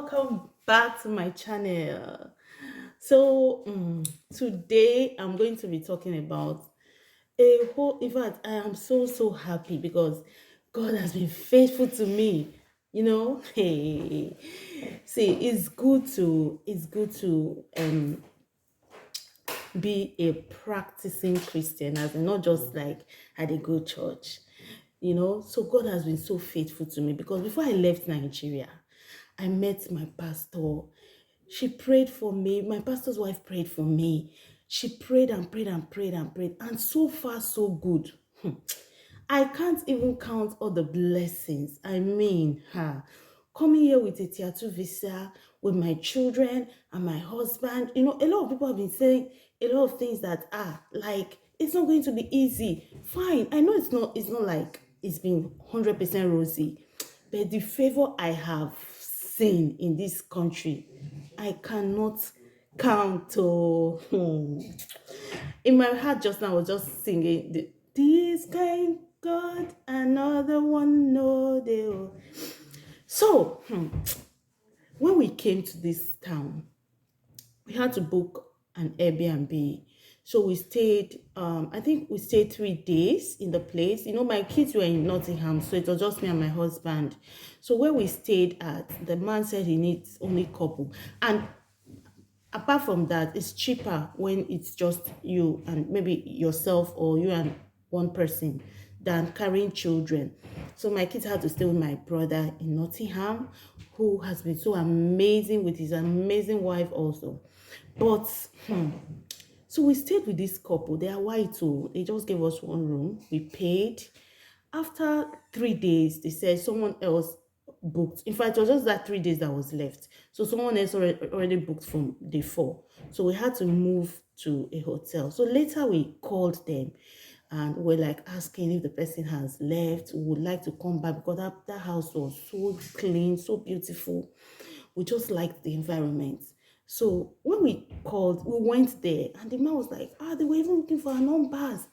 welcome back to my channel. Today I'm going to be talking about in fact, I am so happy because God has been faithful to me. Hey, see, it's good to be a practicing Christian, as in not just like at a good church. So God has been so faithful to me because before I left Nigeria, I met my pastor. She prayed for me. My pastor's wife prayed for me. She prayed and prayed and prayed and prayed, and so far so good. I can't even count all the blessings. I mean, coming here with a tier 2 visa, with my children and my husband. A lot of people have been saying a lot of things that are like, it's not going to be easy. Fine. I know it's not like it's been 100% rosy, but the favor I have seen in this country, I cannot count. In my heart just now, I was just singing this kind God, another one, no deal. So, when we came to this town, we had to book an Airbnb. So we stayed, I think we stayed 3 days in the place. My kids were in Nottingham, so it was just me and my husband. So where we stayed at, the man said he needs only couple. And apart from that, it's cheaper when it's just you and maybe yourself or you and one person than carrying children. So my kids had to stay with my brother in Nottingham, who has been so amazing with his amazing wife also. But so we stayed with this couple. They are white too. They just gave us one room. We paid. After 3 days, they said someone else booked. In fact, it was just that 3 days that was left. So someone else already booked from day 4. So we had to move to a hotel. So later we called them and we're like asking if the person has left, would like to come back because that house was so clean, so beautiful. We just liked the environment. So when we called, we went there and the man was like, they were even looking for our numbers,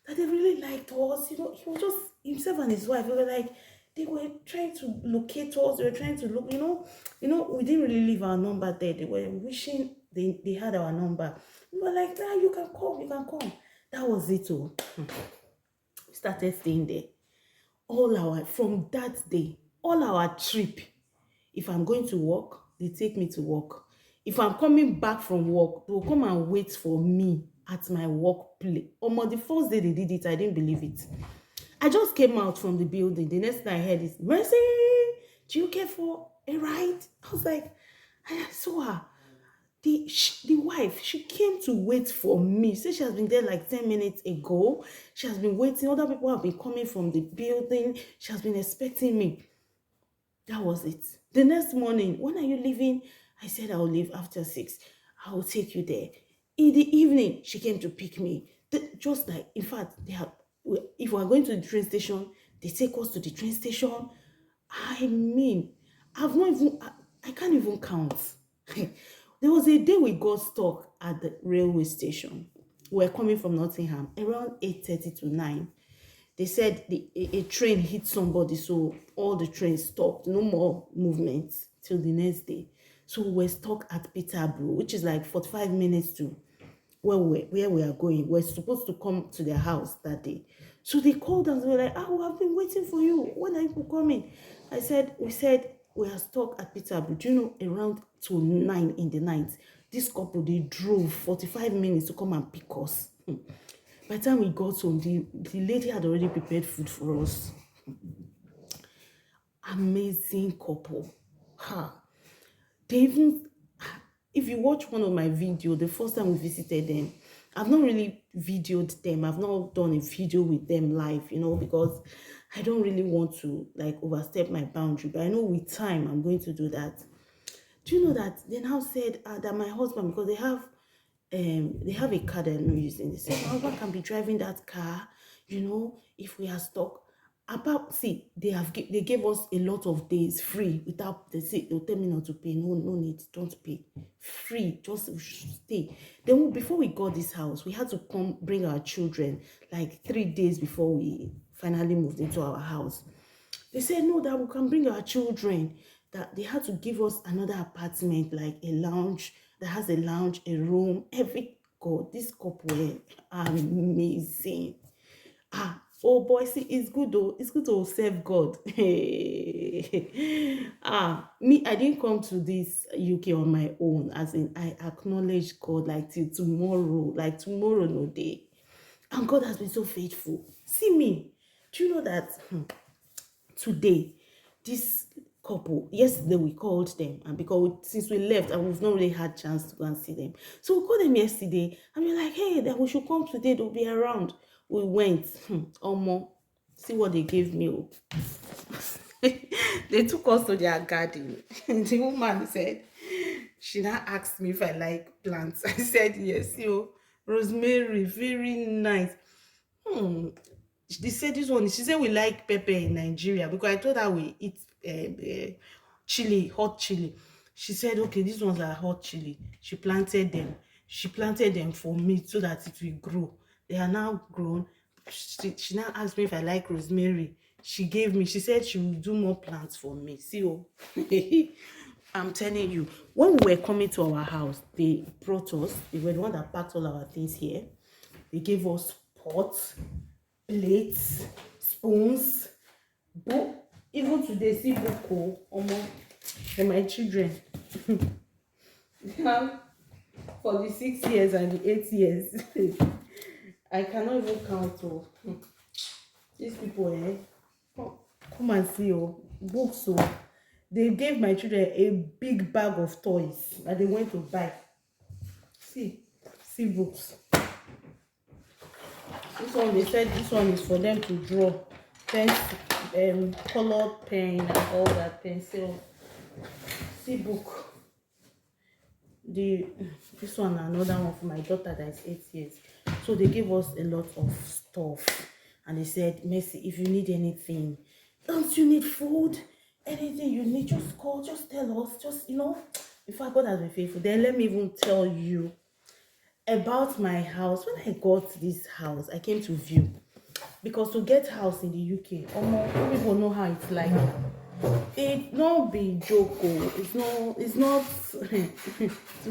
that they really liked us. He was just himself and his wife. They were like, they were trying to locate us. They were trying to look, we didn't really leave our number there. They were wishing they had our number. We were like, you can come, you can come. That was it all. We started staying there. From that day, all our trip, if I'm going to work, they take me to work. If I'm coming back from work, they will come and wait for me at my workplace. The first day they did it, I didn't believe it. I just came out from the building. The next thing I heard is, Mercy, do you care for a ride? I was like, I saw her. The wife, she came to wait for me. Say she has been there like 10 minutes ago. She has been waiting. Other people have been coming from the building. She has been expecting me. That was it. The next morning, when are you leaving? I said I'll leave after 6. I will take you there. In the evening, she came to pick me. Just like, in fact, if we're going to the train station, they take us to the train station. I mean, I can't even count. There was a day we got stuck at the railway station. We're coming from Nottingham around 8:30 to 9. They said a train hit somebody, so all the trains stopped. No more movement till the next day. So we were stuck at Peterborough, which is like 45 minutes to where we are going. We're supposed to come to their house that day. So they called us. They were like, we have been waiting for you. When are you coming? We said we are stuck at Peterborough. Do you know, around to 9 in the night, this couple, they drove 45 minutes to come and pick us. By the time we got home, the lady had already prepared food for us. Amazing couple. They even, if you watch one of my videos, the first time we visited them, I've not really videoed them. I've not done a video with them live, because I don't really want to like overstep my boundary. But I know with time, I'm going to do that. Do you know that they now said that my husband, because they have a car they're not using. They said my husband can be driving that car, if we are stuck. They gave us a lot of days free without, they'll tell me not to pay. No need, don't pay. Free, just stay. Then before we got this house, we had to come bring our children like 3 days before we finally moved into our house. They said no, that we can bring our children, that they had to give us another apartment, like a lounge that has a lounge, a room, every God, this couple were amazing. Oh boy, see, it's good though. It's good to serve God. Me, I didn't come to this UK on my own. As in, I acknowledge God like till tomorrow, like tomorrow no day. And God has been so faithful. See me. Do you know that today, this couple, yesterday we called them, and since we left and we've not really had chance to go and see them, so we called them yesterday and we're like, hey, that we should come today, they'll be around. We went. Omo, see what they gave me. Oh. They took us to their garden. The woman said, she now asked me if I like plants. I said yes. Rosemary, very nice. They said this one, she said we like pepper in Nigeria, because I told her we eat chili, hot chili. She said, okay, these ones are hot chili. She planted them. She planted them for me so that it will grow. They are now grown. She now asked me if I like rosemary. She gave me, she said she will do more plants for me. See, oh, I'm telling you, when we were coming to our house, they brought us, they were the one that packed all our things here. They gave us pots, plates, spoons, book. Even today, see book, for my children. Now, for the 6 years and the 8 years, I cannot even count. These people, come and see, books. They gave my children a big bag of toys that they went to buy. See books. This one, they said this one is for them to draw. Colored pen and all that, pencil. See book. This one, another one for my daughter that is 8 years. So they gave us a lot of stuff, and they said, Mercy, if you need anything, don't you need food, anything you need, just call, just tell us, just in fact, God has been faithful. Then let me even tell you about my house. When I got this house, I came to view, because to get house in the UK, people know how it's like. It not be joke. It's not to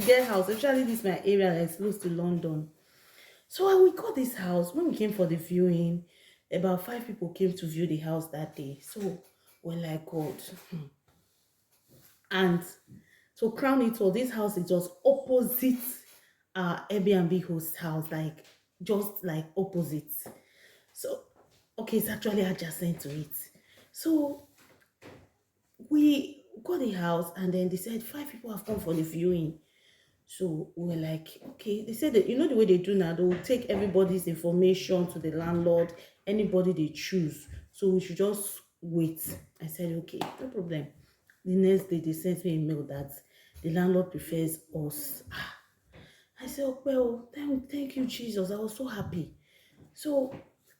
get house, especially this my area that is close to London. So when we got this house, when we came for the viewing, about 5 people came to view the house that day. So we're like, God. And to crown it all, this house is just opposite our Airbnb host house, like just like opposite. So okay, it's actually adjacent to it. So we got the house, and then they said 5 people have come for the viewing. So we were like, okay. They said that, the way they do now, they will take everybody's information to the landlord, anybody they choose. So we should just wait. I said, okay, no problem. The next day, they sent me a mail that the landlord prefers us. I said, oh, well, thank you, Jesus. I was so happy. So,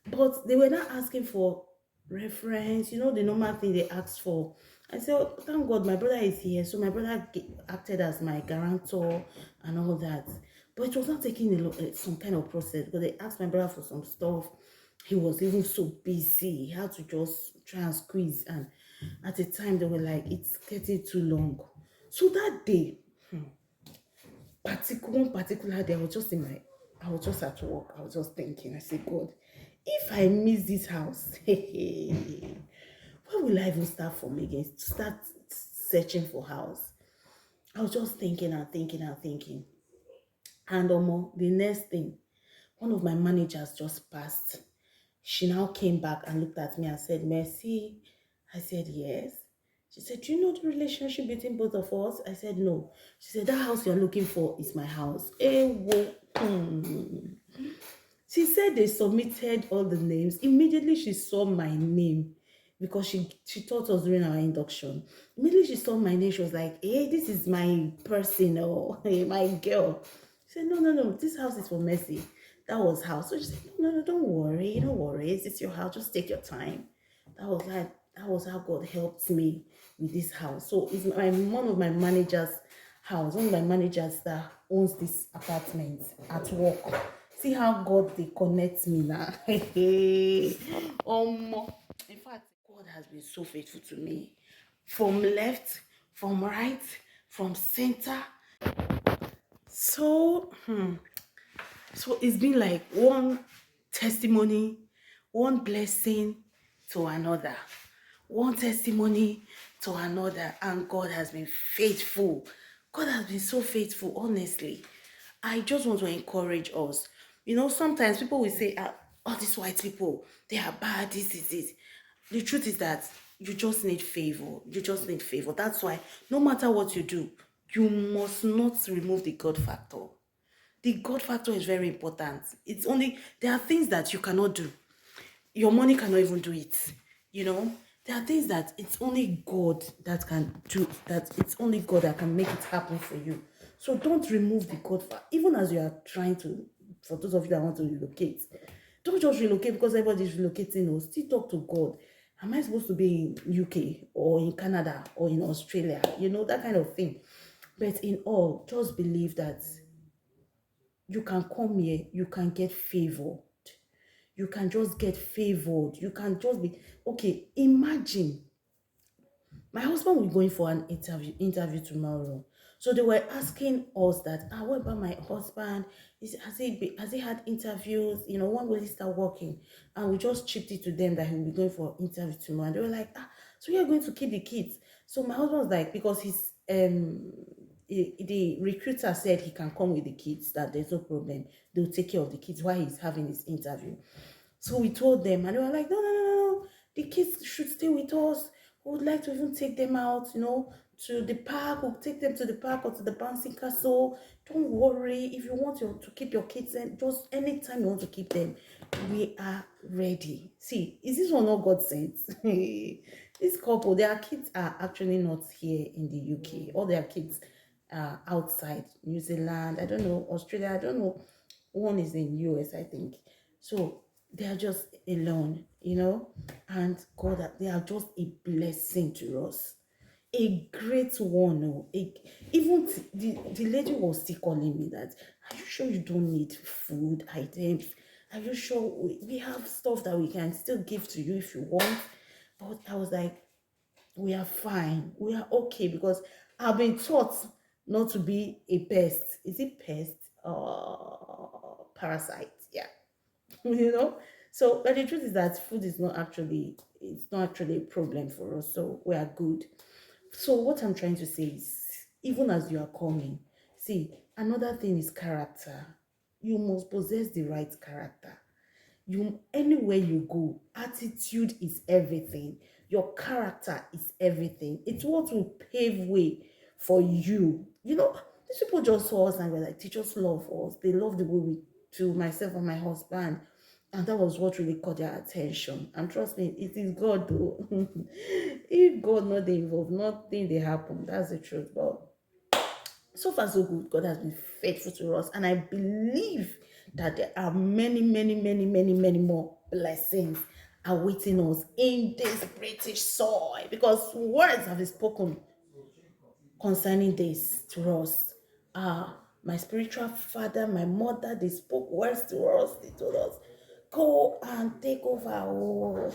but they were not asking for reference, the normal thing they asked for. I said, oh, thank God my brother is here. So my brother acted as my guarantor and all that. But it was not taking some kind of process, because they asked my brother for some stuff. He was even so busy. He had to just try and squeeze. And at the time, they were like, it's getting too long. So that day, one particular day, I was just at work. I was just thinking, I said, God, if I miss this house, where will I even start from again? To start searching for house. I was just thinking and thinking and thinking. And the next thing, one of my managers just passed. She now came back and looked at me and said, Mercy. I said, yes. She said, do you know the relationship between both of us? I said, no. She said, that house you're looking for is my house. She said they submitted all the names. Immediately she saw my name, because she taught us during our induction. Immediately she saw my name. She was like, hey, this is my person, hey, my girl. She said, no, this house is for Mercy. That was house. So she said, no, don't worry, it's your house. Just take your time. That was how God helped me with this house. So it's one of my managers' house. One of my managers that owns this apartment at work. See how God they connect me now. In fact, God has been so faithful to me. From left, from right, from center. So, so it's been like one testimony, one blessing to another, one testimony to another, and God has been faithful. God has been so faithful, honestly. I just want to encourage us. You know, sometimes people will say, all these white people, they are bad, this is it. The truth is that you just need favor. You just need favor. That's why no matter what you do, you must not remove the God factor. The God factor is very important. It's only, there are things that you cannot do. Your money cannot even do it. You know, there are things that it's only God that can do, that it's only God that can make it happen for you. So don't remove the God factor. Even as you are trying to, for those of you that want to relocate, don't just relocate because everybody's relocating. Or still talk to God. Am I supposed to be in UK or in Canada or in Australia? You know, that kind of thing. But in all, just believe that you can come here, you can get favored. You can just get favored. You can just be okay. Imagine my husband will be going for an interview tomorrow. So they were asking us that, what about my husband? Has he had interviews? You know, when will he start working? And we just chipped it to them that he will be going for an interview tomorrow. And they were like, so you're going to keep the kids. So my husband was like, because the recruiter said he can come with the kids, that there's no problem. They'll take care of the kids while he's having his interview. So we told them, and they were like, no, no, no, no, no. The kids should stay with us. We would like to even take them out, you know, to the park. We'll take them to the park or to the bouncing castle. Don't worry. If you want to keep your kids, and just anytime you want to keep them, we are ready. See, is this one not God sent? This couple, their kids are actually not here in the UK. All their kids are outside New Zealand. I don't know, Australia. I don't know. One is in US, I think. So they are just alone, you know, and God, they are just a blessing to us, a great one. Oh, even the lady was still calling me that, are you sure you don't need food items? Are you sure we have stuff that we can still give to you if you want? But I was like, we are fine, we are okay, because I've been taught not to be a pest. Is it pest? Parasite, yeah. You know. So but the truth is that food is not actually, it's not actually a problem for us, so we are good. So what I'm trying to say is, even as you are coming, see, another thing is character. You must possess the right character. You, anywhere you go, attitude is everything. Your character is everything. It's what will pave way for you. You know, these people just saw us and were like, they just love us. They love the way we do, myself and my husband. And that was what really caught their attention. And trust me, it is God though. If God not dey involved, nothing they happen. That's the truth. But so far so good. God has been faithful to us, and I believe that there are many, many, many, many, many more blessings awaiting us in this British soil, because words have been spoken concerning this to us. My spiritual father, my mother, they spoke words to us. They told us, go and take over. Oh.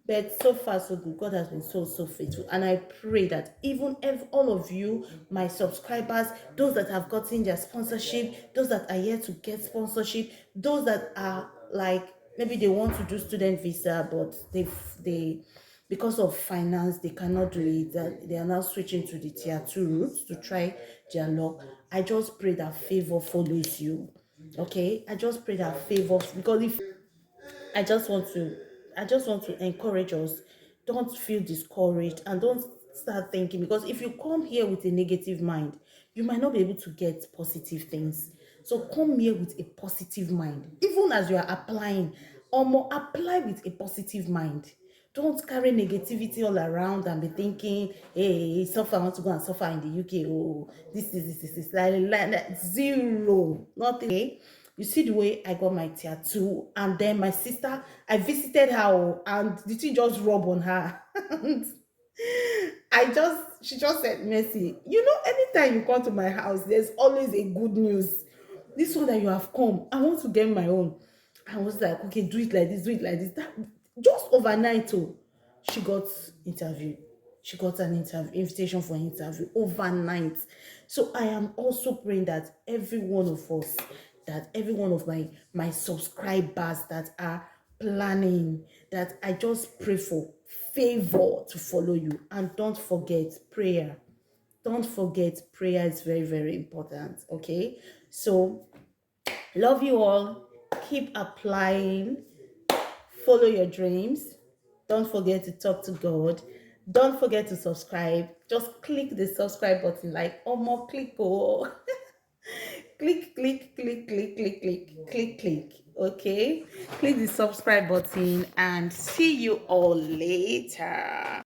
But so far, so good. God has been so, so faithful. And I pray that even if all of you, my subscribers, those that have gotten their sponsorship, those that are yet to get sponsorship, those that are like, maybe they want to do student visa, but they because of finance they cannot do it, that they are now switching to the tier 2 routes to try their luck. I just pray that favor follows you. Okay, I just pray that favor, because if I just want to I just want to encourage us. Don't feel discouraged and don't start thinking, because if you come here with a negative mind, you might not be able to get positive things. So come here with a positive mind. Even as you are applying, or more, apply with a positive mind. Don't carry negativity all around and be thinking, hey, suffer, I want to go and suffer in the UK. Oh, this, like zero, nothing. Okay? You see the way I got my tattoo, and then my sister, I visited her, oh, and the thing just rub on her. And she just said, Mercy, you know, anytime you come to my house, there's always a good news. This one that you have come, I want to get my own. I was like, okay, do it like this, do it like this. That, just overnight, oh, she got interviewed. she got an invitation for an interview overnight. So I am also praying that every one of us, that every one of my subscribers that are planning, that I just pray for favor to follow you. And don't forget prayer. Don't forget prayer is very, very important. Okay. So love you all. Keep applying. Follow your dreams. Don't forget to talk to God. Don't forget to subscribe. Just click the subscribe button, like oh more click oh. Click, click, click, click, click, click, click, click. Okay. Click the subscribe button and see you all later.